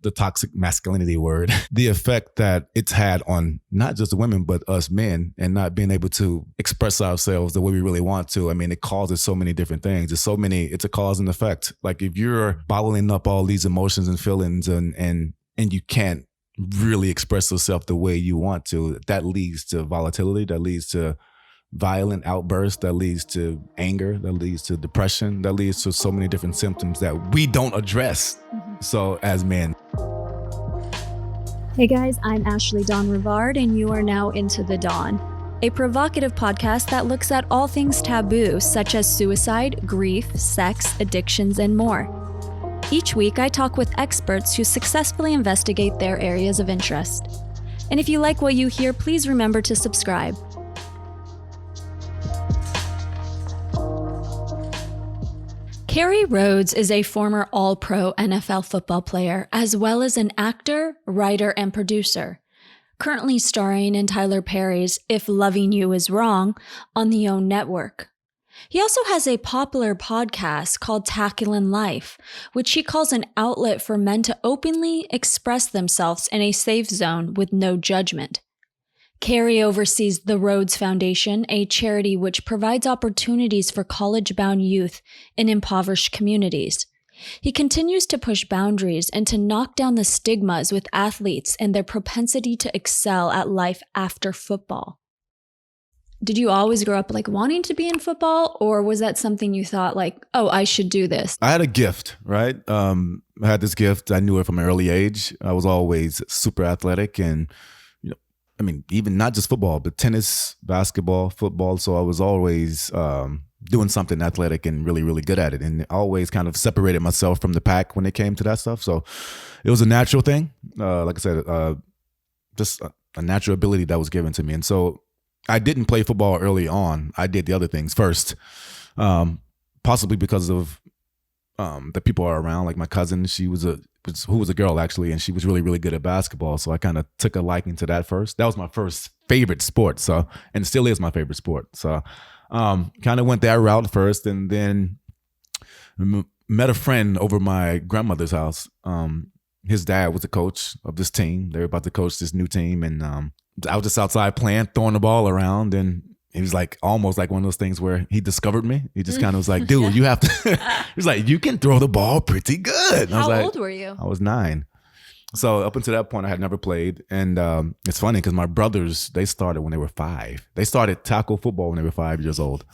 the toxic masculinity word, the effect that it's had on not just women, but us men, and not being able to express ourselves the way we really want to. I mean, it causes so many different things. It's a cause and effect. Like if you're bottling up all these emotions and feelings and you can't really express yourself the way you want to, that leads to volatility, that leads to violent outbursts, that leads to anger, that leads to depression, that leads to so many different symptoms that we don't address. So as men. Hey guys, I'm Ashley Dawn Rivard, and you are now Into the Dawn, a provocative podcast that looks at all things taboo, such as suicide, grief, sex, addictions, and more. Each week, I talk with experts who successfully investigate their areas of interest. And if you like what you hear, please remember to subscribe. Kerry Rhodes is a former All-Pro NFL football player, as well as an actor, writer, and producer, currently starring in Tyler Perry's If Loving You Is Wrong on the OWN network. He also has a popular podcast called Tackling Life, which he calls an outlet for men to openly express themselves in a safe zone with no judgment. Kerry oversees the Rhodes Foundation, a charity which provides opportunities for college-bound youth in impoverished communities. He continues to push boundaries and to knock down the stigmas with athletes and their propensity to excel at life after football. Did you always grow up like wanting to be in football, or was that something you thought like, oh, I should do this? I had a gift, right? I had this gift. I knew it from an early age. I was always super athletic and even not just football, but tennis, basketball, football. So I was always doing something athletic and really, really good at it. And always kind of separated myself from the pack when it came to that stuff. So it was a natural thing. Like I said, just a natural ability that was given to me. And so I didn't play football early on. I did the other things first, possibly because of the people are around. Like my cousin, who was a girl actually, and she was really, really good at basketball. So I kind of took a liking to that first. That was my first favorite sport. So, and it still is my favorite sport. So kind of went that route first, and then met a friend over my grandmother's house. His dad was the coach of this team. They were about to coach this new team, and I was just outside playing, throwing the ball around, and he was like almost like one of those things where he discovered me. He just kind of was like, dude, you have to, he was like, you can throw the ball pretty good. And How I was like, old were you? I was 9. So up until that point, I had never played. And it's funny because my brothers, they started when they were 5. They started tackle football when they were 5 years old.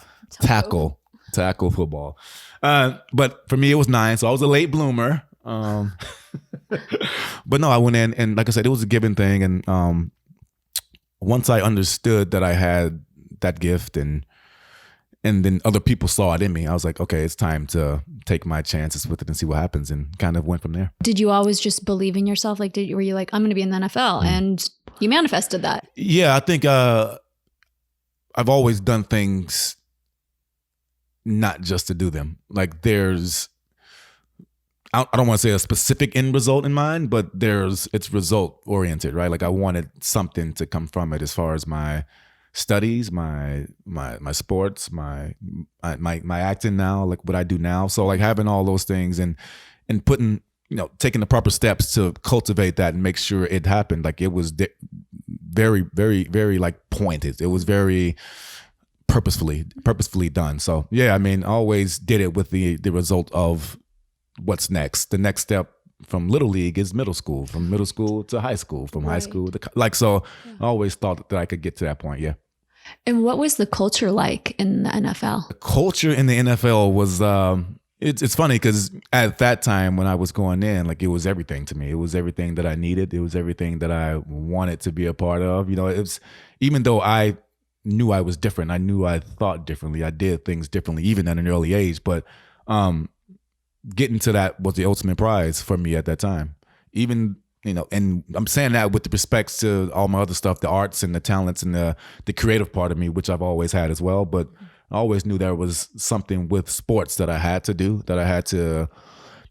Tackle football. But for me, it was 9. So I was a late bloomer. But no, I went in, and like I said, it was a given thing. And once I understood that I had that gift, and then other people saw it in me, I was like, okay, it's time to take my chances with it and see what happens, and kind of went from there. Did you always just believe in yourself? Like, were you like, I'm going to be in the NFL, and you manifested that? Yeah, I think I've always done things not just to do them. Like I don't want to say a specific end result in mind, but it's result oriented, right? Like I wanted something to come from it as far as my studies, my sports, my acting now, like what I do now. So like having all those things and putting, taking the proper steps to cultivate that and make sure it happened. Like it was very, very, very like pointed. It was very purposefully done. So yeah, I always did it with the result of what's next. The next step from little league is middle school, from middle school to high school, from high school to I always thought that I could get to that point. Yeah. And what was the culture like in the NFL? The culture in the NFL was, it's funny because at that time when I was going in, like it was everything to me. It was everything that I needed. It was everything that I wanted to be a part of. It was, even though I knew I was different, I knew I thought differently. I did things differently, even at an early age. But getting to that was the ultimate prize for me at that time. Even, and I'm saying that with the respects to all my other stuff, the arts and the talents and the creative part of me, which I've always had as well. But I always knew there was something with sports that I had to do, that I had to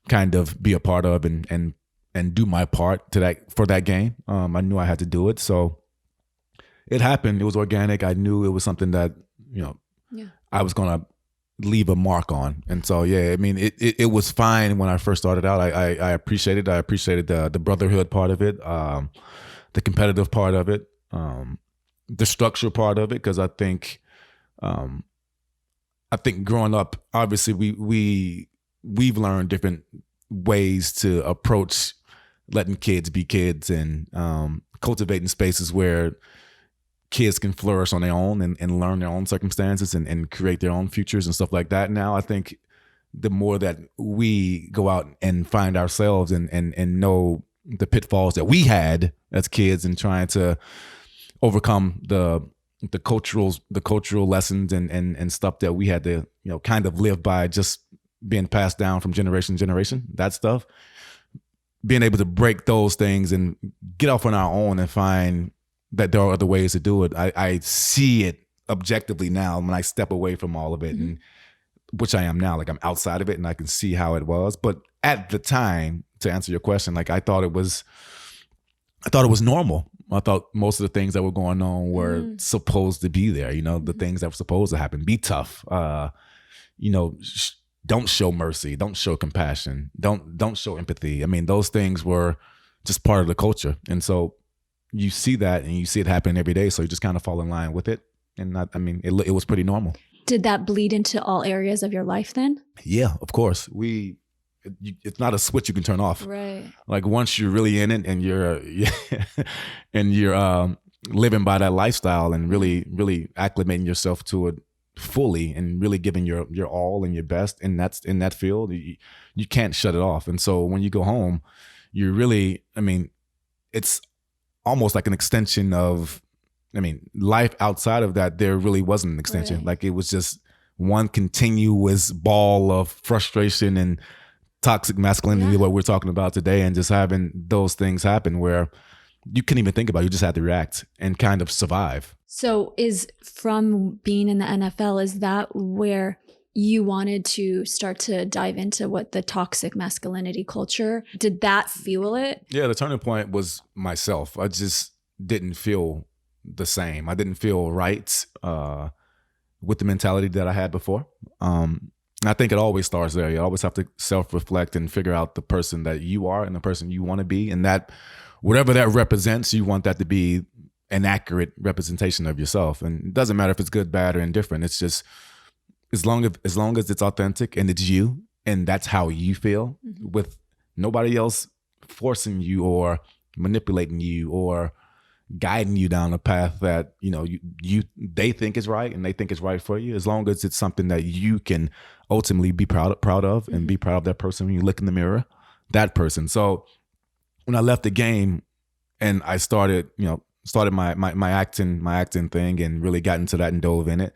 kind of be a part of and do my part for that game. I knew I had to do it. So it happened. It was organic. I knew it was something that, I was going to leave a mark on. And so, yeah, I mean, it was fine when I first started out. I appreciated the brotherhood part of it, the competitive part of it, the structure part of it, because I think growing up, obviously we've learned different ways to approach letting kids be kids and cultivating spaces where kids can flourish on their own and learn their own circumstances and create their own futures and stuff like that. Now, I think the more that we go out and find ourselves and know the pitfalls that we had as kids and trying to overcome the cultural lessons and stuff that we had to, kind of live by, just being passed down from generation to generation, that stuff, being able to break those things and get off on our own and find that there are other ways to do it. I see it objectively now when I step away from all of it, and which I am now. Like, I'm outside of it and I can see how it was. But at the time, to answer your question, like, I thought it was normal. I thought most of the things that were going on were supposed to be there. The things that were supposed to happen. Be tough. Don't show mercy. Don't show compassion. Don't show empathy. I mean, those things were just part of the culture. And so you see that and you see it happen every day. So you just kind of fall in line with it. And it was pretty normal. Did that bleed into all areas of your life then? Yeah, of course. It's not a switch you can turn off. Right. Like, once you're really in it and you're living by that lifestyle and really, really acclimating yourself to it fully and really giving your all and your best in that field, you can't shut it off. And so when you go home, you're really, it's almost like an extension of, life outside of that. There really wasn't an extension. Right. Like, it was just one continuous ball of frustration and toxic masculinity, what we're talking about today, and just having those things happen where you couldn't even think about it. You just had to react and kind of survive. So from being in the NFL, is that where you wanted to start to dive into what the toxic masculinity culture, did that fuel it? Yeah, the turning point was myself. I just didn't feel the same. I didn't feel right with the mentality that I had before. I think it always starts there. You always have to self-reflect and figure out the person that you are and the person you want to be. And that, whatever that represents, you want that to be an accurate representation of yourself. And it doesn't matter if it's good, bad, or indifferent. It's just, as long as it's authentic and it's you and that's how you feel, with nobody else forcing you or manipulating you or guiding you down a path that they think is right and they think is right for you. As long as it's something that you can ultimately be proud of and be proud of that person when you look in the mirror, that person. So when I left the game and I started my acting thing and really got into that and dove in it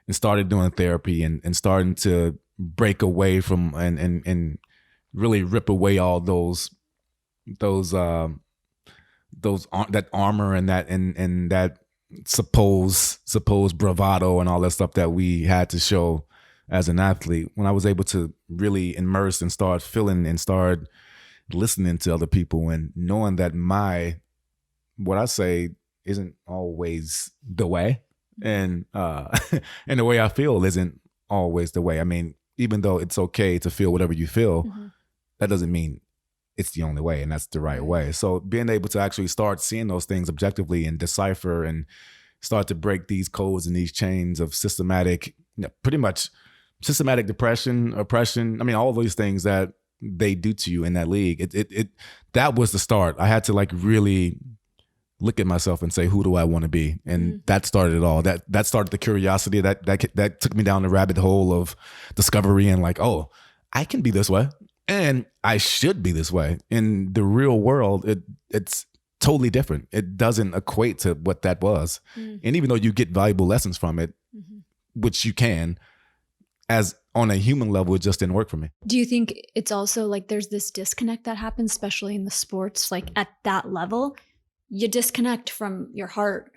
and started doing therapy and starting to break away from and really rip away all that armor and that supposed bravado and all that stuff that we had to show as an athlete. When I was able to really immerse and start feeling and start listening to other people and knowing that what I say isn't always the way, and and the way I feel isn't always the way. Even though it's okay to feel whatever you feel, that doesn't mean it's the only way and that's the right way. So being able to actually start seeing those things objectively and decipher and start to break these codes and these chains of pretty much systematic depression, oppression, all of these things that they do to you in that league, that was the start. I had to really look at myself and say, who do I want to be? And that started it all. That started the curiosity that took me down the rabbit hole of discovery and oh, I can be this way. And I should be this way. In the real world, it's totally different. It doesn't equate to what that was. And even though you get valuable lessons from it, which you can, as on a human level, it just didn't work for me. Do you think it's also there's this disconnect that happens, especially in the sports, at that level? You disconnect from your heart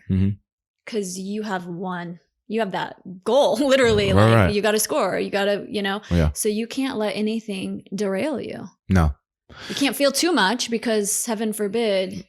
because you have that goal, literally. Right. You got to score, you got to, Yeah. So you can't let anything derail you. No. You can't feel too much because, heaven forbid,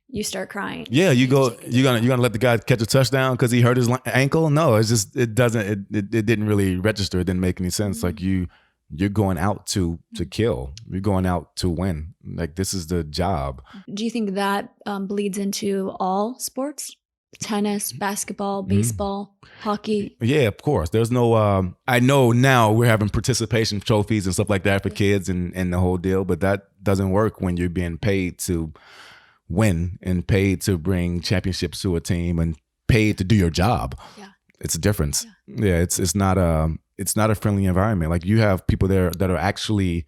you start crying. Yeah, you're gonna let the guy catch a touchdown because he hurt his ankle? No, it's just it didn't really register. It didn't make any sense. Like you're going out to kill. You're going out to win. Like this is the job. Do you think that bleeds into all sports? Tennis, basketball, baseball, hockey? Yeah, of course. There's no. I know now we're having participation trophies and stuff like that for kids and the whole deal, but that doesn't work when you're being paid to win and paid to bring championships to a team and paid to do your job. Yeah. It's a difference. Yeah, it's not a friendly environment. Like you have people there that are actually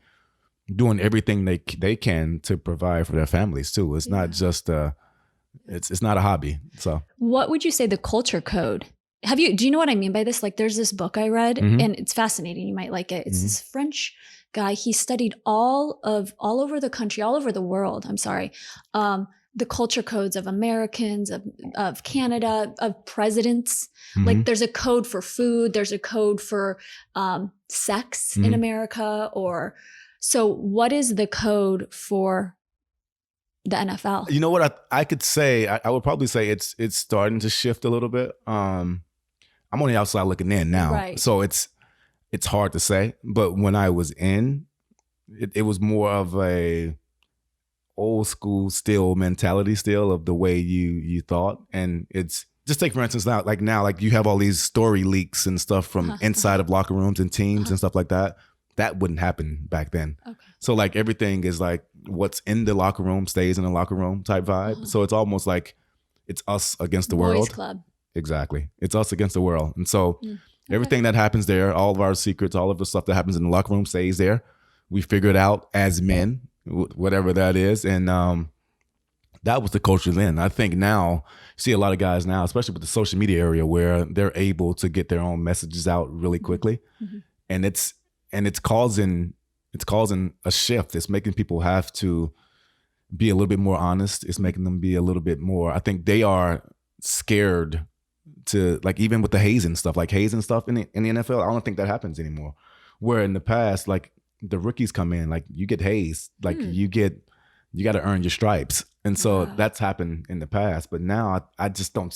doing everything they can to provide for their families too. It's not just it's not a hobby. So what would you say the culture code? Do you know what I mean by this? Like there's this book I read and it's fascinating. You might like it. It's this French guy. He studied all over the country, all over the world. I'm sorry. The culture codes of Americans, of Canada, of presidents. Like there's a code for food. There's a code for sex in America. So what is the code for the NFL? You know what I could say? I would probably say it's starting to shift a little bit. I'm on the outside looking in now. Right. So it's hard to say. But when I was in, it was more of a old school still mentality still of the way you thought. And it's just take for instance now you have all these story leaks and stuff from inside of locker rooms and teams and stuff like that. That wouldn't happen back then. Okay. So like everything is like what's in the locker room stays in the locker room type vibe. So it's almost like it's us against the world. Boys club. Exactly. It's us against the world. And so everything that happens there, all of our secrets, all of the stuff that happens in the locker room stays there. We figure it out as men, whatever that is. And that was the culture then. I think now, you see a lot of guys now, especially with the social media area, where they're able to get their own messages out really quickly. And it's causing a shift. It's making people have to be a little bit more honest. It's making them be a little bit more, I think they are scared to, like, even with the hazing stuff in the NFL, I don't think that happens anymore. Where in the past, like the rookies come in, like you get hazed, like you got to earn your stripes. And so that's happened in the past. But now I just don't,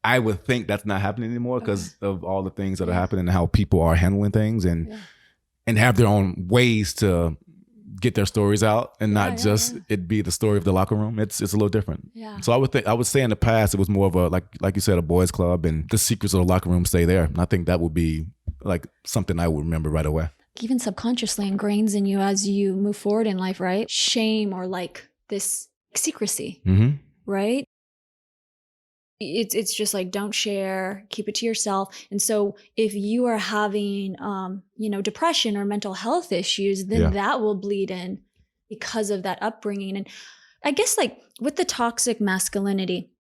I would think that's not happening anymore because of all the things that are happening and how people are handling things and have their own ways to get their stories out and not just it be the story of the locker room. It's a little different. Yeah. So I would say in the past it was more of a like you said, a boys club, and the secrets of the locker room stay there. And I think that would be like something I would remember right away. Even subconsciously ingrains in you as you move forward in life, right? Shame or like this secrecy, right? It's just like, don't share, keep it to yourself. And so if you are having, depression or mental health issues, then that will bleed in because of that upbringing. And I guess like with the toxic masculinity,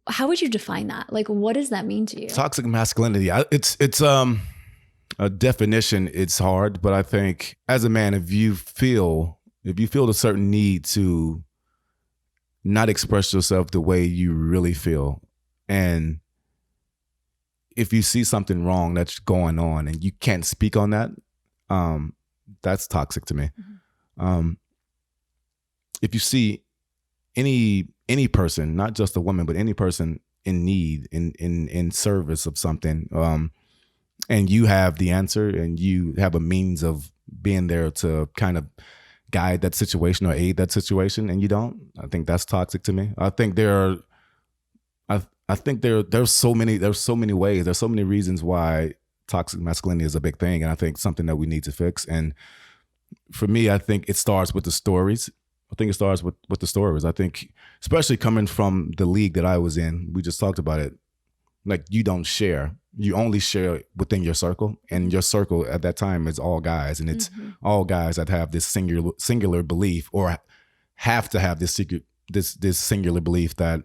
how would you define that? Like, what does that mean to you? Toxic masculinity. It's a definition. It's hard, but I think as a man, if you feel a certain need to not express yourself the way you really feel, and if you see something wrong that's going on and you can't speak on that, that's toxic to me. If you see any person, not just a woman, but any person in need, in service of something, and you have the answer and you have a means of being there to kind of guide that situation or aid that situation, and you don't, I think that's toxic to me. I think there's so many ways, there's so many reasons why toxic masculinity is a big thing, and I think something that we need to fix. And for me, I think it starts with the stories. I think I think, especially coming from the league that I was in, we just talked about it. Like, you don't share. You only share within your circle, and your circle at that time is all guys, and it's all guys that have this singular belief, or have to have this singular belief that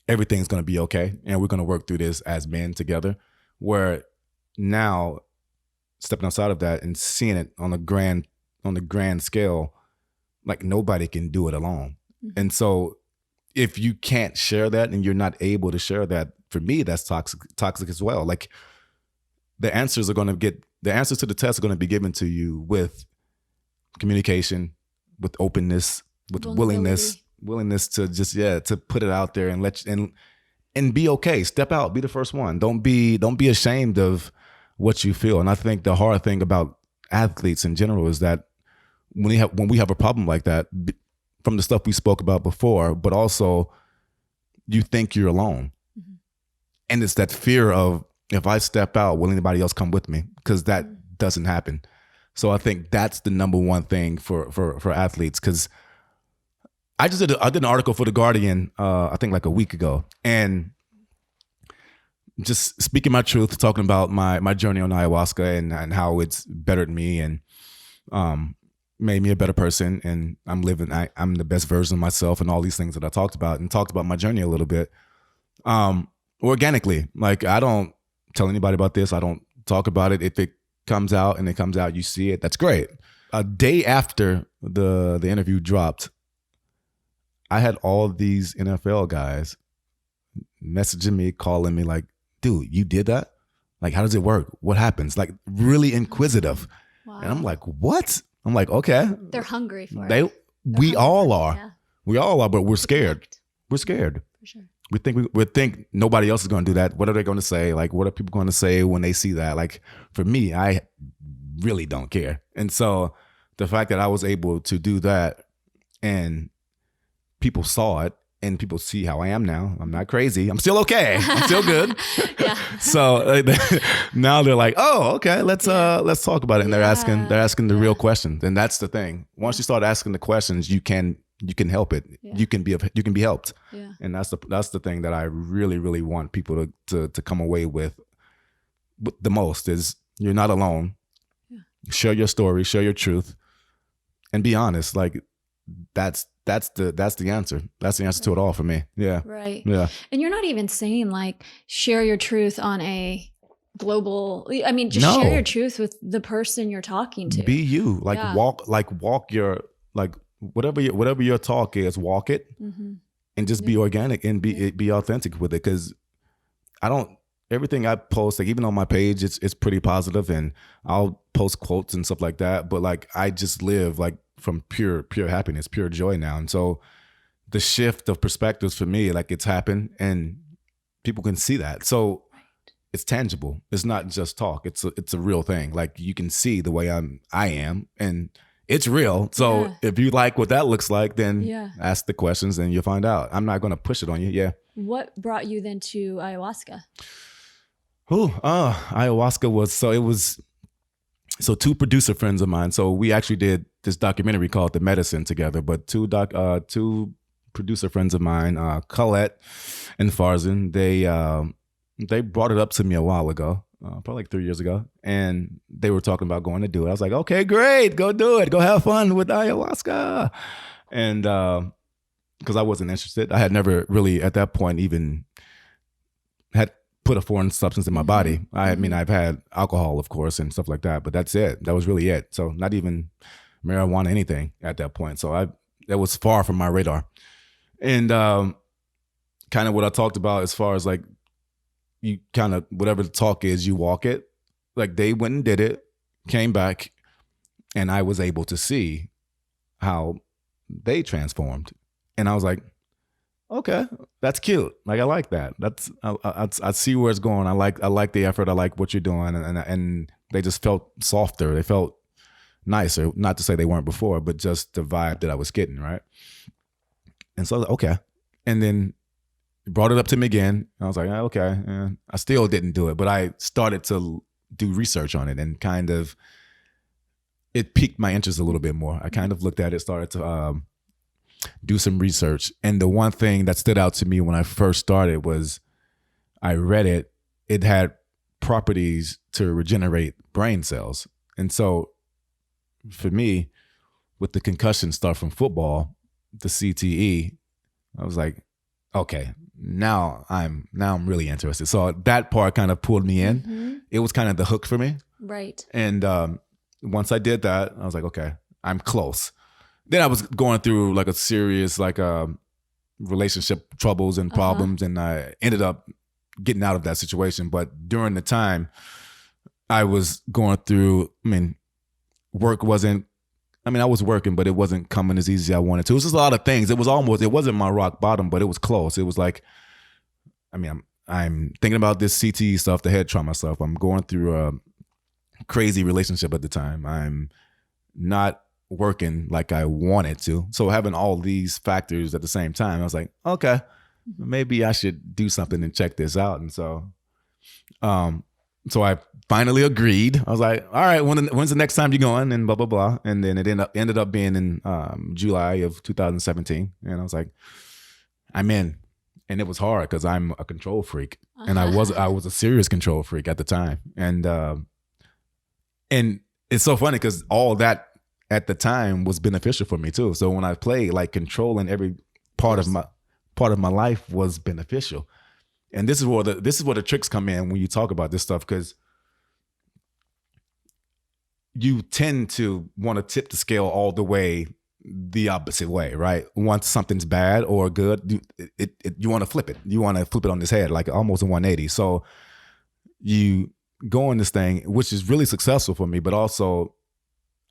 everything's going to be okay, and we're going to work through this as men together. Where now, stepping outside of that and seeing it on the grand scale, like nobody can do it alone, and so if you can't share that and you're not able to share that, for me, that's toxic as well. Like, the answers to the test are going to be given to you with communication, with openness, with willingness, willingness to just to put it out there and and be okay. Step out, be the first one. Don't be ashamed of what you feel. And I think the hard thing about athletes in general is that when we have a problem like that, from the stuff we spoke about before, but also you think you're alone. Mm-hmm. And it's that fear of, if I step out, will anybody else come with me? Because that doesn't happen. So I think that's the number one thing for athletes. Because I did an article for The Guardian, I think like a week ago, and just speaking my truth, talking about my journey on ayahuasca and how it's bettered me and made me a better person, and I'm the best version of myself, and all these things that I talked about my journey a little bit, organically. Like, I don't tell anybody about this. I don't talk about it. If it comes out and it comes out, you see it, that's great. A day after the interview dropped, I had all these NFL guys messaging me, calling me like, dude, you did that? Like, how does it work? What happens? Like, really inquisitive. Wow. And I'm like, what? I'm like, okay. They're hungry for it. We all are. Yeah. We all are, but we're scared. We're scared. For sure. We think nobody else is going to do that. What are they going to say? Like, what are people going to say when they see that? Like, for me, I really don't care. And so the fact that I was able to do that and people saw it and people see how I am now. I'm not crazy. I'm still okay. I'm still good. So now they're like, oh, okay, let's talk about it. And they're asking the real questions. And that's the thing. Once you start asking the questions, you can help it. Yeah. You can be helped. Yeah. And that's the thing that I really, really want people to come away with the most is, you're not alone. Yeah. Share your story, share your truth, and be honest. Like, that's the answer. That's the answer to it all for me. Yeah. Right. Yeah. And you're not even saying like share your truth on a global, I mean, just share your truth with the person you're talking to. Be you. Like, walk your, like, whatever your talk is, walk it, and just be organic and be authentic with it. Cause everything I post, like, even on my page, it's pretty positive, and I'll post quotes and stuff like that. But like, I just live like from pure happiness, pure joy now. And so the shift of perspectives for me, like, it's happened and people can see that. So it's tangible. It's not just talk. It's a real thing. Like, you can see the way I am, and it's real. So if you like what that looks like, then ask the questions and you'll find out. I'm not going to push it on you. Yeah. What brought you then to ayahuasca? Ayahuasca was, two producer friends of mine. So we actually did this documentary called The Medicine together, but two producer friends of mine, Colette and Farzan, they brought it up to me a while ago, probably like 3 years ago. And they were talking about going to do it. I was like, okay, great. Go do it. Go have fun with ayahuasca. And, cause I wasn't interested. I had never really at that point even had put a foreign substance in my body. I mean, I've had alcohol, of course, and stuff like that, but that's it. That was really it. So not even marijuana, anything at that point. So that was far from my radar. And kind of what I talked about as far as like, you kind of, whatever the talk is, you walk it. Like, they went and did it, came back, and I was able to see how they transformed. And I was like, okay, that's cute. Like, I like that. I see where it's going. I like the effort. I like what you're doing. And they just felt softer. They felt nicer. Not to say they weren't before, but just the vibe that I was getting, right? And so I was like, okay. And then brought it up to me again. I was like, okay. And I still didn't do it, but I started to do research on it, and kind of, it piqued my interest a little bit more. I kind of looked at it, started to do some research. And the one thing that stood out to me when I first started was, I read it. It had properties to regenerate brain cells. And so for me, with the concussion stuff from football, the CTE, I was like, okay, now I'm really interested. So that part kind of pulled me in. Mm-hmm. It was kind of the hook for me. Right. And once I did that, I was like, okay, I'm close. Then I was going through like a serious relationship troubles and problems, and I ended up getting out of that situation. But during the time I was going through, I mean, work wasn't I mean, I was working, but it wasn't coming as easy as I wanted to. It was just a lot of things. It wasn't my rock bottom, but it was close. It was like, I mean, I'm thinking about this CTE stuff, the head trauma stuff. I'm going through a crazy relationship at the time. I'm not working like I wanted to. So having all these factors at the same time, I was like, okay, maybe I should do something and check this out. And so I finally agreed. I was like, all right, when's the next time you're going? And blah, blah, blah. And then it ended up being in July of 2017. And I was like, I'm in. And it was hard because I'm a control freak. And I was a serious control freak at the time. And it's so funny because all that at the time was beneficial for me too. So when I played, like controlling every part of my life was beneficial. And this is where the tricks come in when you talk about this stuff, because you tend to want to tip the scale all the way the opposite way, right? Once something's bad or good, you want to flip it. You want to flip it on its head, like almost a 180. So you go on this thing, which is really successful for me, but also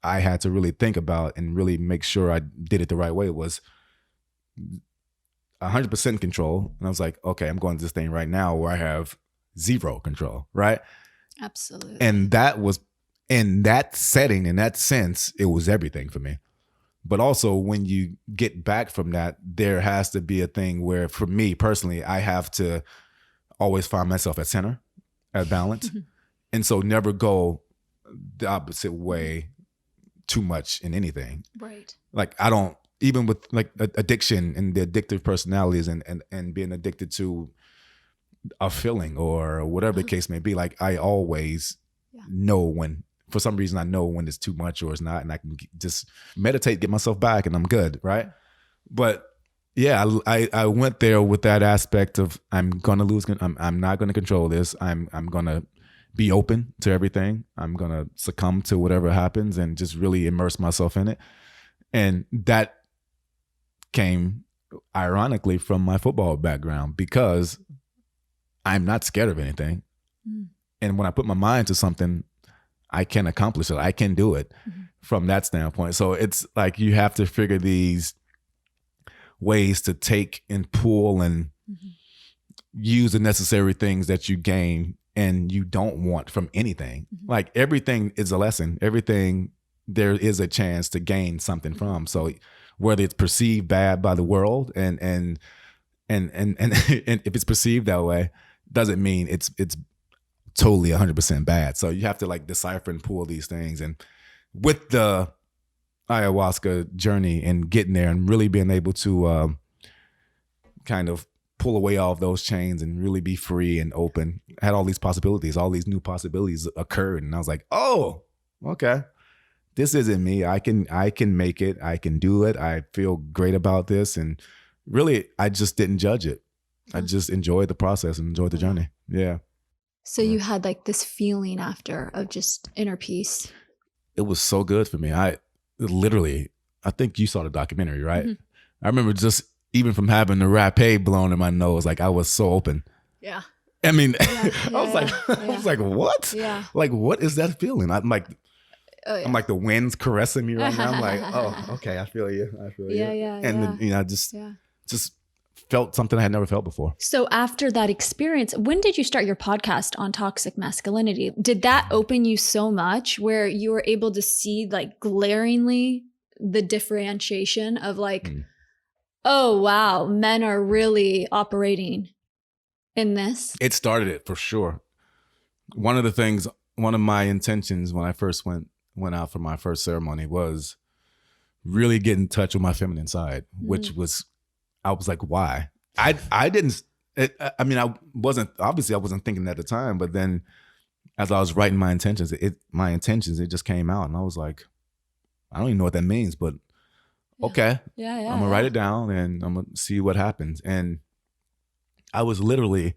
I had to really think about and really make sure I did it the right way. It was 100% control. And I was like, okay, I'm going to this thing right now where I have zero control, right? Absolutely. And that was, in that setting, in that sense, it was everything for me. But also when you get back from that, there has to be a thing where, for me personally, I have to always find myself at center, at balance. And so never go the opposite way too much in anything. Right. Like I don't, even with like addiction and the addictive personalities and being addicted to a feeling or whatever the case may be, like I always know when, for some reason I know when it's too much or it's not, and I can just meditate, get myself back, and I'm good, right? But yeah, I went there with that aspect of I'm gonna lose, I'm not gonna control this, I'm gonna be open to everything, I'm gonna succumb to whatever happens and just really immerse myself in it. And that came ironically from my football background, because I'm not scared of anything. And when I put my mind to something, I can accomplish it. I can do it from that standpoint. So it's like you have to figure these ways to take and pull and use the necessary things that you gain and you don't want from anything. Like everything is a lesson. Everything there is a chance to gain something from. So whether it's perceived bad by the world and if it's perceived that way, doesn't mean it's totally 100% bad. So you have to like decipher and pull these things. And with the ayahuasca journey and getting there and really being able to kind of pull away all of those chains and really be free and open, I had all these possibilities, all these new possibilities occurred. And I was like, oh, okay, this isn't me. I can make it. I can do it. I feel great about this. And really, I just didn't judge it. I just enjoyed the process and enjoyed the journey. Yeah. So you had like this feeling after of just inner peace. It was so good for me. I think you saw the documentary, right? I remember just even from having the rapé blown in my nose, like I was so open. Yeah. I mean, I was like, what? Yeah. Like, what is that feeling? I'm like the wind's caressing me right now. I'm like, oh, okay, I feel you. Yeah. And then, I just felt something I had never felt before. So after that experience, when did you start your podcast on toxic masculinity? Did that open you so much where you were able to see like glaringly the differentiation of like, oh, wow, men are really operating in this? It started it for sure. One of my intentions when I first went out for my first ceremony was really get in touch with my feminine side, which was, I was like, why? I wasn't thinking at the time, but then as I was writing my intentions, it just came out, and I was like, I don't even know what that means, but okay. I'm gonna write it down and I'm gonna see what happens. And I was literally,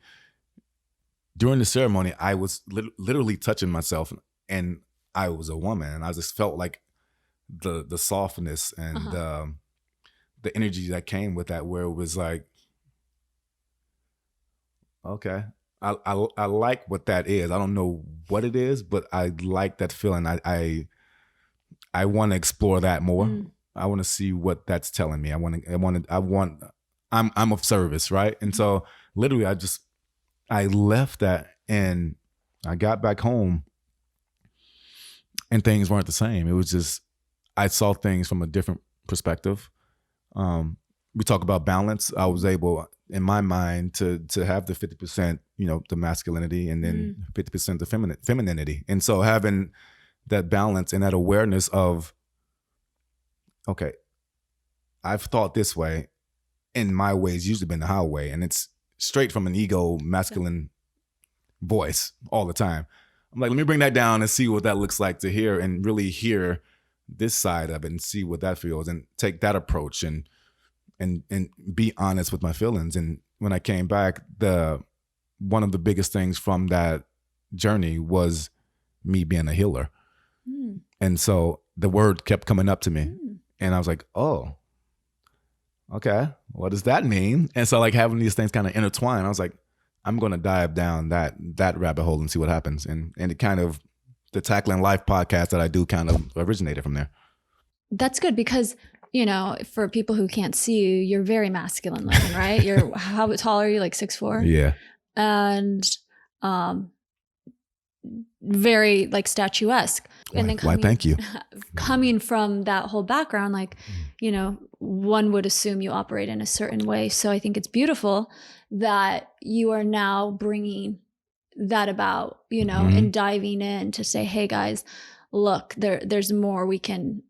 during the ceremony, I was literally touching myself, and I was a woman, and I just felt like the softness and the energy that came with that, where it was like, okay, I like what that is. I don't know what it is, but I like that feeling. I I want to explore that more. Mm. I want to see what that's telling me. I'm of service, right? And so literally I left that and I got back home and things weren't the same. It was just, I saw things from a different perspective. We talk about balance. I was able, in my mind, to have the 50%, the masculinity, and then 50% the femininity. And so having that balance and that awareness of, okay, I've thought this way, and my way's usually been the highway, and it's straight from an ego masculine voice all the time. I'm like, let me bring that down and see what that looks like to hear, and really hear this side of it and see what that feels, and take that approach and be honest with my feelings. And when I came back, one of the biggest things from that journey was me being a healer. And so the word kept coming up to me, and I was like, oh, okay, what does that mean? And so like having these things kind of intertwine, I was like, I'm going to dive down that rabbit hole and see what happens. And it kind of, the Tackling Life podcast that I do kind of originated from there. That's good because, for people who can't see you, you're very masculine looking, right? How tall are you? Like 6'4"? Yeah. And very like statuesque. And then why, thank you. Coming from that whole background, like, one would assume you operate in a certain way. So I think it's beautiful that you are now bringing that about, and diving in to say, hey guys, look, there's more we can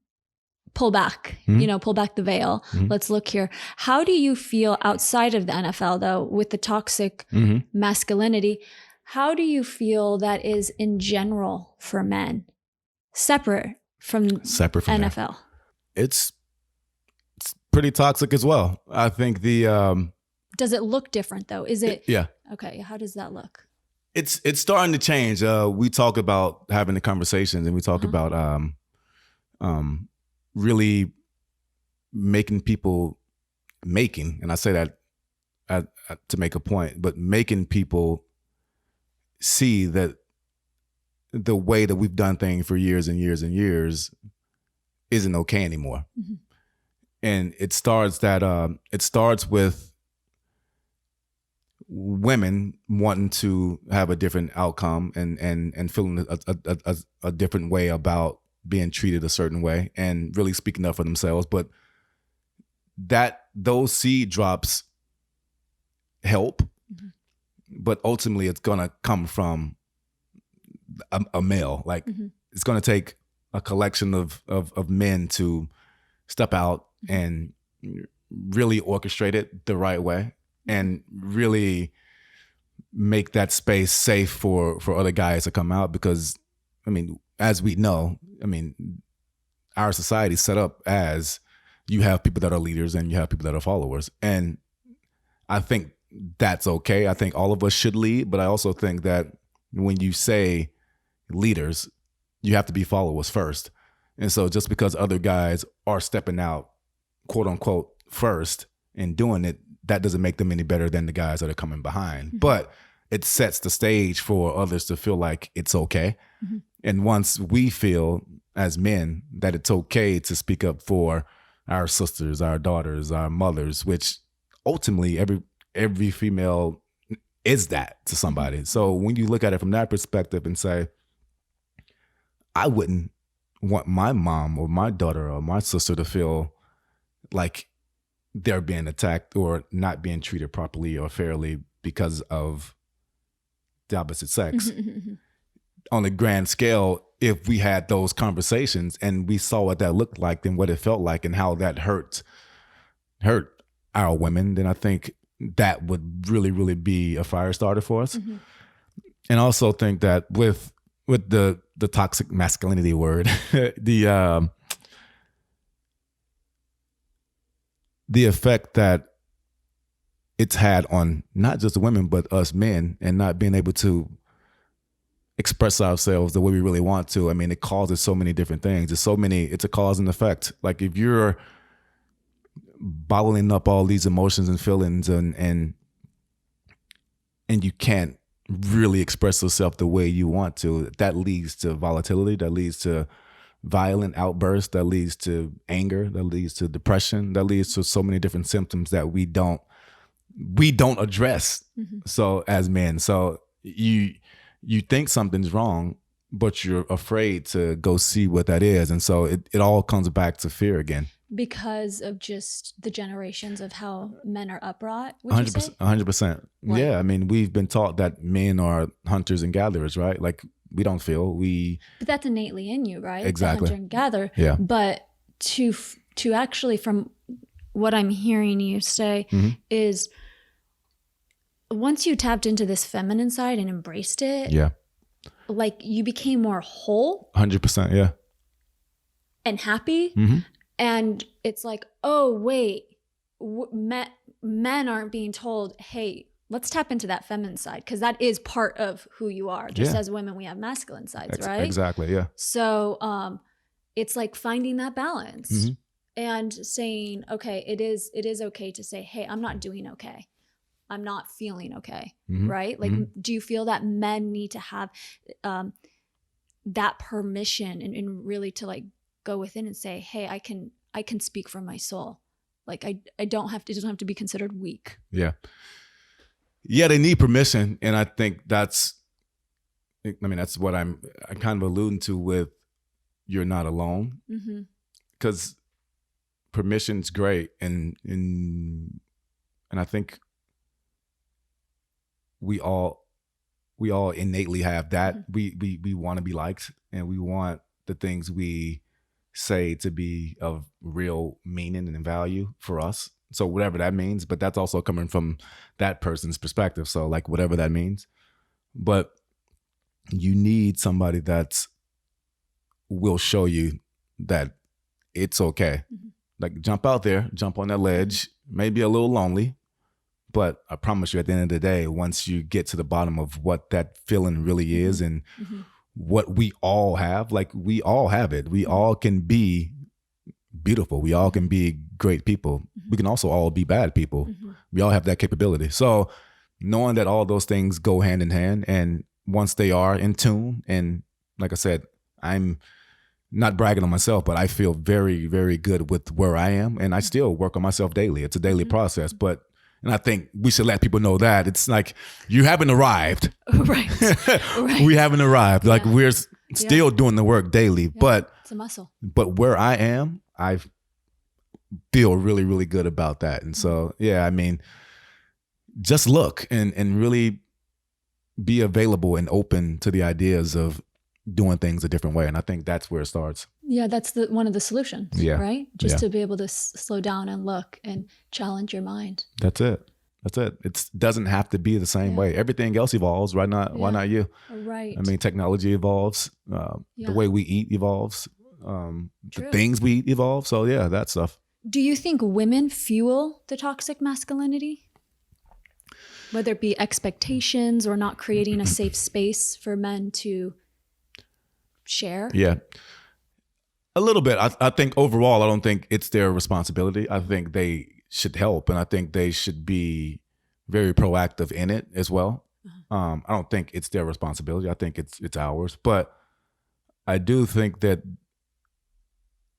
pull back, pull back the veil. Let's look here. How do you feel outside of the NFL though, with the toxic masculinity? How do you feel that is in general for men, separate from NFL? There. It's pretty toxic as well. I think does it look different though? Is it? Yeah. Okay. How does that look? It's starting to change. We talk about having the conversations, and we talk about really making, and I say that to make a point, but making people see that the way that we've done things for years and years and years isn't okay anymore. And it starts with women wanting to have a different outcome and feeling a different way about being treated a certain way, and really speaking up for themselves. But those seed drops help, but ultimately it's gonna come from a male. Like it's gonna take a collection of men to step out and really orchestrate it the right way, and really make that space safe for other guys to come out. Because I mean, as we know, our society is set up as you have people that are leaders and you have people that are followers. And I think that's okay. I think all of us should lead, but I also think that when you say leaders, you have to be followers first. And so just because other guys are stepping out, quote unquote, first and doing it, that doesn't make them any better than the guys that are coming behind. But it sets the stage for others to feel like it's okay. And once we feel as men that it's okay to speak up for our sisters, our daughters, our mothers, which ultimately every female is that to somebody. So when you look at it from that perspective and say, I wouldn't want my mom or my daughter or my sister to feel like they're being attacked or not being treated properly or fairly because of the opposite sex. On a grand scale, if we had those conversations and we saw what that looked like and what it felt like and how that hurt our women, then I think that would really, really be a fire starter for us. And I also think that with the toxic masculinity word, the effect that it's had on not just women, but us men, and not being able to express ourselves the way we really want to. I mean, it causes so many different things. It's a cause and effect. Like if you're bottling up all these emotions and feelings and you can't really express yourself the way you want to, that leads to volatility, that leads to violent outbursts, that leads to anger, that leads to depression, that leads to so many different symptoms that we don't address. So as men, so you think something's wrong, but you're afraid to go see what that is. And so it all comes back to fear again. Because of just the generations of how men are upbrought, would you say? 100%. Yeah, I mean, we've been taught that men are hunters and gatherers, right? Like, we don't feel, But that's innately in you, right? Exactly. The hunter and gather. Yeah. But to actually, from what I'm hearing you say, is once you tapped into this feminine side and embraced it, yeah, like you became more whole 100%. Yeah. and happy. And it's like, oh, wait, men aren't being told, hey, let's tap into that feminine side, because that is part of who you are. Just as women, we have masculine sides, right? Exactly, yeah. So it's like finding that balance and saying, okay, it is okay to say, hey, I'm not doing okay. I'm not feeling okay, right? Like, do you feel that men need to have that permission and really to like go within and say, hey, I can speak from my soul. Like I don't have to, it doesn't have to be considered weak. Yeah. Yeah, they need permission. And I think that's what I'm kind of alluding to with you're not alone. Because permission's great. And I think we all innately have that. We want to be liked, and we want the things we say to be of real meaning and value for us. So whatever that means, but that's also coming from that person's perspective. So like whatever that means, but you need somebody that's will show you that it's okay. Like jump out there, jump on that ledge, maybe a little lonely, but I promise you at the end of the day, once you get to the bottom of what that feeling really is and what we all have, like we all have it. We all can be beautiful. We all can be great people. We can also all be bad people. We all have that capability. So knowing that all those things go hand in hand, and once they are in tune, and like I said, I'm not bragging on myself, but I feel very, very good with where I am, and I still work on myself daily. It's a daily process, and I think we should let people know that it's like you haven't arrived. Right. We haven't arrived. Like we're still doing the work daily, but it's a muscle. But where I am, I feel really, really good about that. And so, yeah, I mean, just look and really be available and open to the ideas of doing things a different way. And I think that's where it starts. Yeah, that's one of the solutions, right? Just to be able to slow down and look and challenge your mind. That's it. It doesn't have to be the same way. Everything else evolves. Why not you? Right. I mean, technology evolves. The way we eat evolves. The things we eat evolve. So yeah, that stuff. Do you think women fuel the toxic masculinity? Whether it be expectations or not creating a safe space for men to share? Yeah. A little bit. I think overall, I don't think it's their responsibility. I think they should help, and I think they should be very proactive in it as well. I don't think it's their responsibility. I think it's ours. But I do think that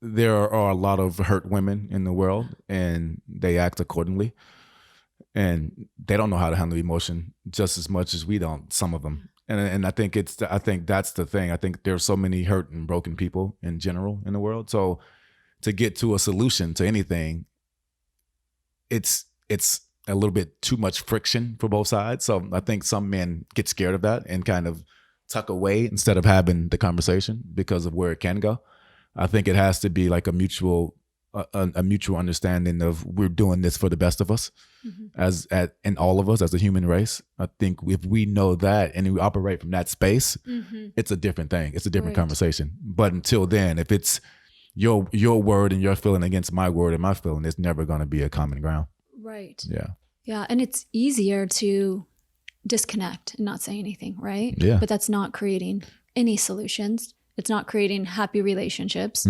there are a lot of hurt women in the world, and they act accordingly. And they don't know how to handle emotion just as much as we don't, some of them. And I think that's the thing. I think there's so many hurt and broken people in general in the world. So to get to a solution to anything, it's a little bit too much friction for both sides. So I think some men get scared of that and kind of tuck away instead of having the conversation because of where it can go. I think it has to be like a mutual understanding of we're doing this for the best of us and all of us as a human race. I think if we know that and we operate from that space, it's a different thing. It's a different conversation. But until then, if it's your word and your feeling against my word and my feeling, it's never going to be a common ground. Right. Yeah. Yeah. And it's easier to disconnect and not say anything, right? Yeah. But that's not creating any solutions. It's not creating happy relationships.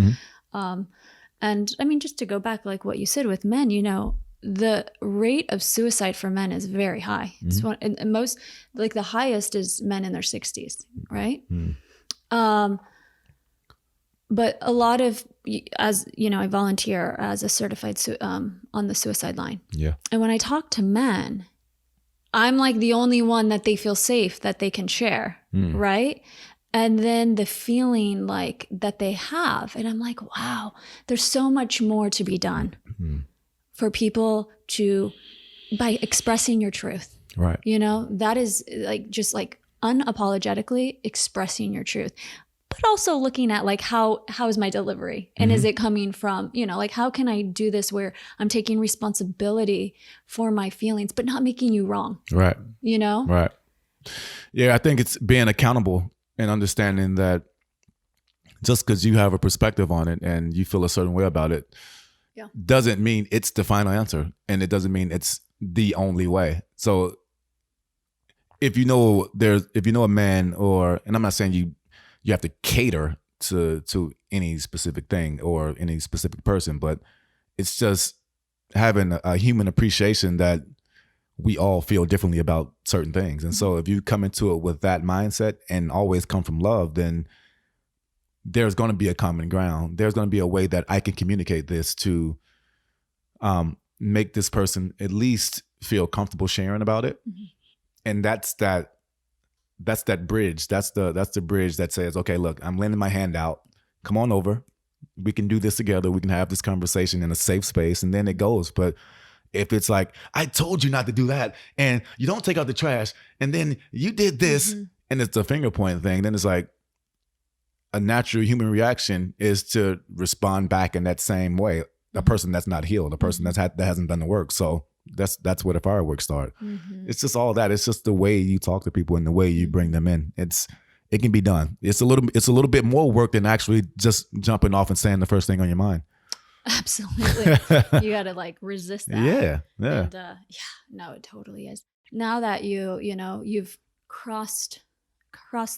And I mean, just to go back, like what you said with men, the rate of suicide for men is very high. It's one, and most, like the highest is men in their 60s, right? But a lot of, as you know, I volunteer as a certified on the suicide line. Yeah. And when I talk to men, I'm like the only one that they feel safe that they can share, right? And then the feeling like that they have, and I'm like, wow, there's so much more to be done for people to, by expressing your truth. Right. You know, that is like just like unapologetically expressing your truth. But also looking at like how is my delivery, and is it coming from, you know, like how can I do this where I'm taking responsibility for my feelings but not making you wrong, Right. you know? Right. Yeah, I think it's being accountable and understanding that just because you have a perspective on it and you feel a certain way about it doesn't mean it's the final answer, and it doesn't mean it's the only way. So if you know a man, or, and I'm not saying you have to cater to any specific thing or any specific person, but it's just having a human appreciation that we all feel differently about certain things. And so if you come into it with that mindset and always come from love, then there's going to be a common ground. There's going to be a way that I can communicate this to make this person at least feel comfortable sharing about it. And that's that bridge. That's the bridge that says, okay, look, I'm lending my hand out. Come on over. We can do this together. We can have this conversation in a safe space, and then it goes. But if it's like, I told you not to do that, and you don't take out the trash, and then you did this, and it's a finger point thing, then it's like a natural human reaction is to respond back in that same way. A person that's not healed, a person that hasn't done the work. So that's where the fireworks start. It's just all that. It's just the way you talk to people and the way you bring them in. It can be done. It's a little bit more work than actually just jumping off and saying the first thing on your mind. Absolutely. You got to like resist that. Yeah. And, no, it totally is. Now that you've crossed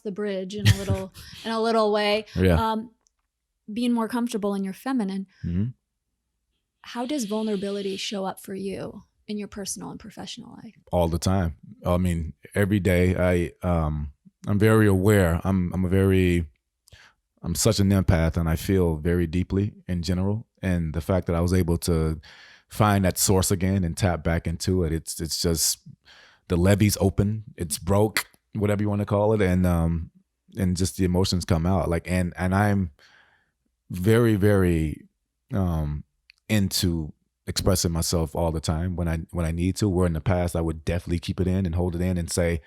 the bridge in a little way, being more comfortable in your feminine, how does vulnerability show up for you in your personal and professional life? All the time. I mean, every day I'm very aware. I'm such an empath, and I feel very deeply in general. And the fact that I was able to find that source again and tap back into it, it's just the levee's open, it's broke, whatever you want to call it, and just the emotions come out. Like and I'm very, very into expressing myself all the time when I need to. Where in the past I would definitely keep it in and hold it in and say,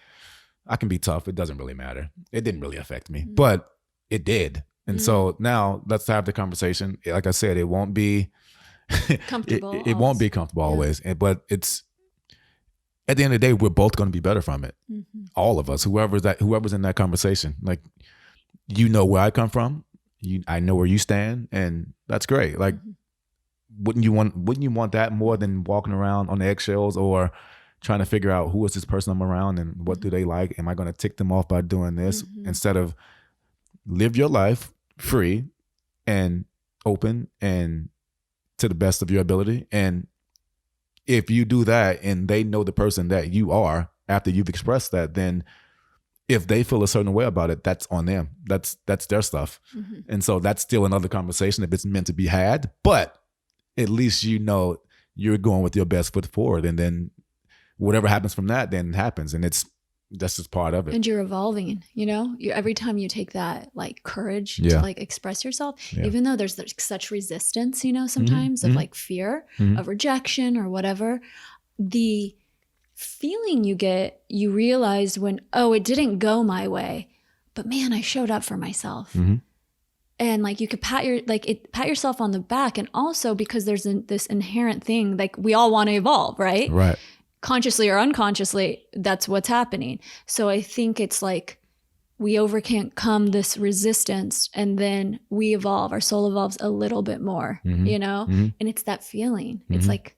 I can be tough. It doesn't really matter. It didn't really affect me, but it did. And so now let's have the conversation. Like I said, it won't be comfortable. it won't be comfortable always, but it's at the end of the day, we're both going to be better from it. All of us, whoever's in that conversation, like, you know where I come from, I know where you stand, and that's great. Like, wouldn't you want that more than walking around on the eggshells or trying to figure out who is this person I'm around and what do they like? Am I going to tick them off by doing this? Instead of live your life free and open and to the best of your ability. And if you do that and they know the person that you are after you've expressed that, then if they feel a certain way about it, that's on them. That's their stuff. And so that's still another conversation if it's meant to be had, but at least you know you're going with your best foot forward, and then whatever happens from that then happens, and that's just part of it. And you're evolving, every time you take that like courage to like express yourself, even though there's such resistance, sometimes of like fear of rejection or whatever, the feeling you get, you realize when, it didn't go my way, but man, I showed up for myself. And like you could pat yourself on the back. And also because there's this inherent thing, like we all want to evolve, right? Right. Consciously or unconsciously, that's what's happening. So I think it's like we overcome this resistance, and then we evolve. Our soul evolves a little bit more, and it's that feeling. It's like,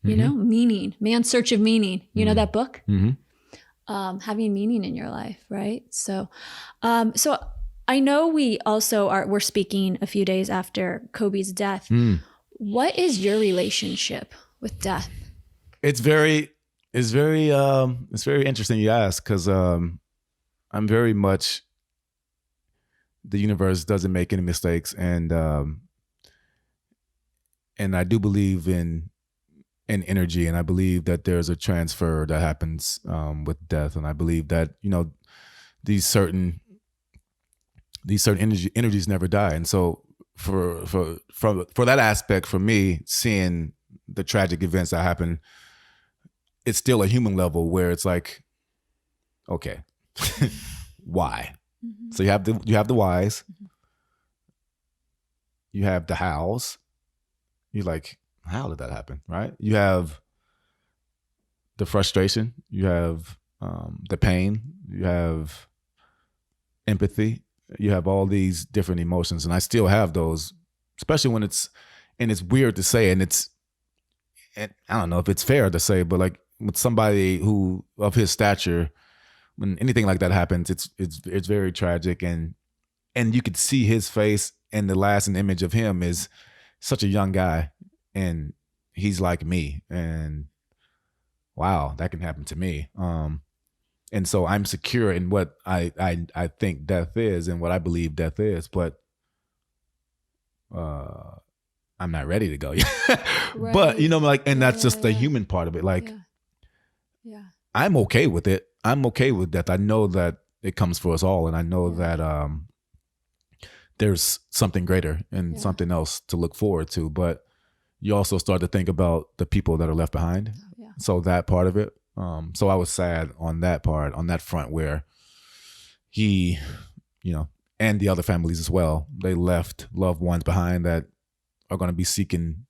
meaning, man's search of meaning. You know that book? Having meaning in your life, right? So I know we're speaking a few days after Kobe's death. What is your relationship with death? It's very interesting you ask, because I'm very much the universe doesn't make any mistakes, and I do believe in energy, and I believe that there's a transfer that happens with death, and I believe that these certain energies never die, and so for that aspect, for me, seeing the tragic events that happen, it's still a human level where it's like, okay, why? Mm-hmm. So you have the whys, mm-hmm. you have the hows. You're like, how did that happen, right? You have the frustration, you have the pain, you have empathy, you have all these different emotions, and I still have those, especially when it's weird to say, and I don't know if it's fair to say, but like with somebody who of his stature, when anything like that happens, it's very tragic, and you could see his face, and the lasting image of him is such a young guy, and he's like me, and wow, that can happen to me. And so I'm secure in what I think death is and what I believe death is, but I'm not ready to go yet. Right. But that's just the human part of it. Like, yeah. I'm okay with it. I'm okay with death. I know that it comes for us all, and I know that there's something greater and something else to look forward to. But you also start to think about the people that are left behind. Yeah. So that part of it. So I was sad on that part, on that front, where he, and the other families as well, they left loved ones behind that are going to be seeking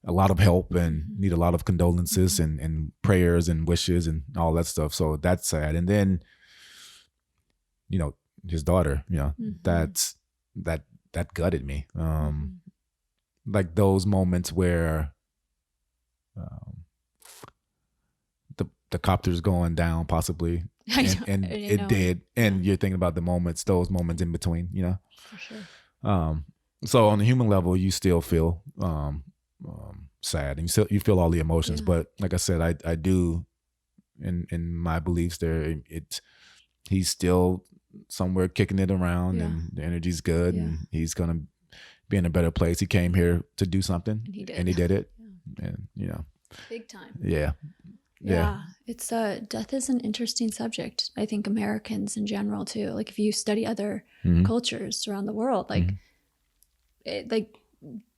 a lot of help and need a lot of condolences and prayers and wishes and all that stuff. So that's sad. And then, his daughter, that gutted me. Like those moments where the copter's going down possibly, and it did, and you're thinking about those moments in between, For sure. So on the human level, you still feel sad, and you feel all the emotions. Yeah. But like I said, I do, in my beliefs, he's still somewhere kicking it around, and the energy's good, and he's gonna be in a better place. He came here to do something, and he did it, and big time. Yeah. It's death is an interesting subject. I think Americans in general too. Like if you study other cultures around the world, like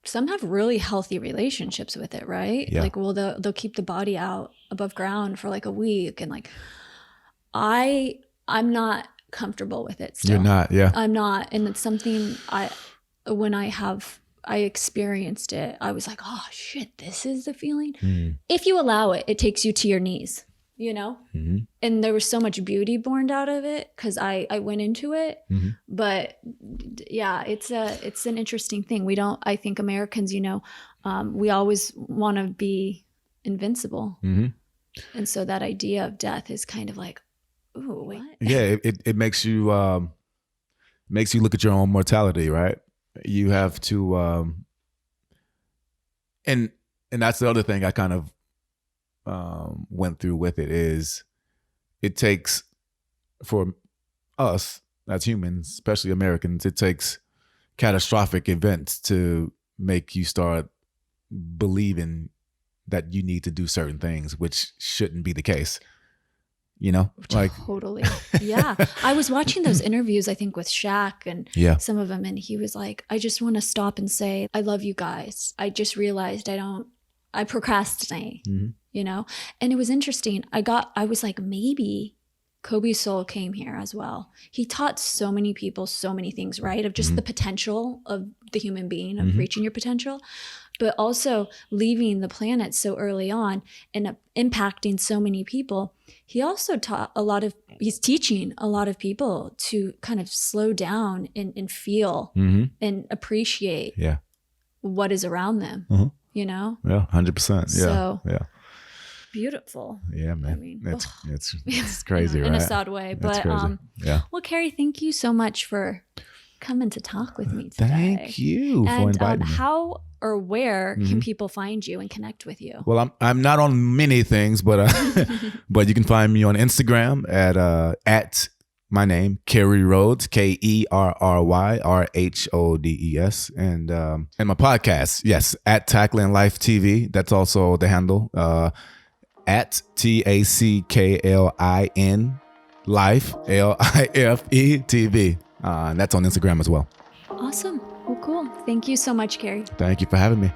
some have really healthy relationships with it, right? Yeah. Like, well, they'll keep the body out above ground for like a week, and like I'm not comfortable with it still. You're not, yeah. I'm not, and it's something when I experienced it, I was like, oh shit, this is the feeling. If you allow it, it takes you to your knees, and there was so much beauty born out of it because I went into it. But yeah, it's an interesting thing. I think Americans, we always want to be invincible. And so that idea of death is kind of like, ooh, what? Yeah, it makes you look at your own mortality, right? You have to, and that's the other thing I kind of went through with it is it takes, for us as humans, especially Americans, it takes catastrophic events to make you start believing that you need to do certain things, which shouldn't be the case. Totally. Yeah. I was watching those interviews, I think with Shaq and some of them. And he was like, I just want to stop and say, I love you guys. I just realized I procrastinate, and it was interesting. I was like, maybe Kobe's soul came here as well. He taught so many people, so many things, right? Of just the potential of the human being, of reaching your potential, but also leaving the planet so early on and impacting so many people. He also he's teaching a lot of people to kind of slow down and feel and appreciate what is around them, Yeah, 100%. Yeah. So, yeah. Beautiful. Yeah, man. I mean, it's crazy, right? In a sad way. But well, Kerry, thank you so much for coming to talk with me today. Thank you for inviting me. How or where can people find you and connect with you? Well, I'm not on many things, but but you can find me on Instagram at my name, Kerry Rhodes, KerryrRhodes, and my podcast, yes, at Tackling Life TV. That's also the handle, at TACKLIN Life LIFE TV. And that's on Instagram as well. Awesome. Well, cool. Thank you so much, Kerry. Thank you for having me.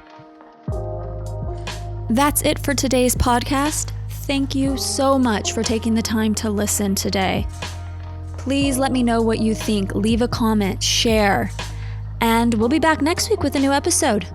That's it for today's podcast. Thank you so much for taking the time to listen today. Please let me know what you think. Leave a comment, share, and we'll be back next week with a new episode.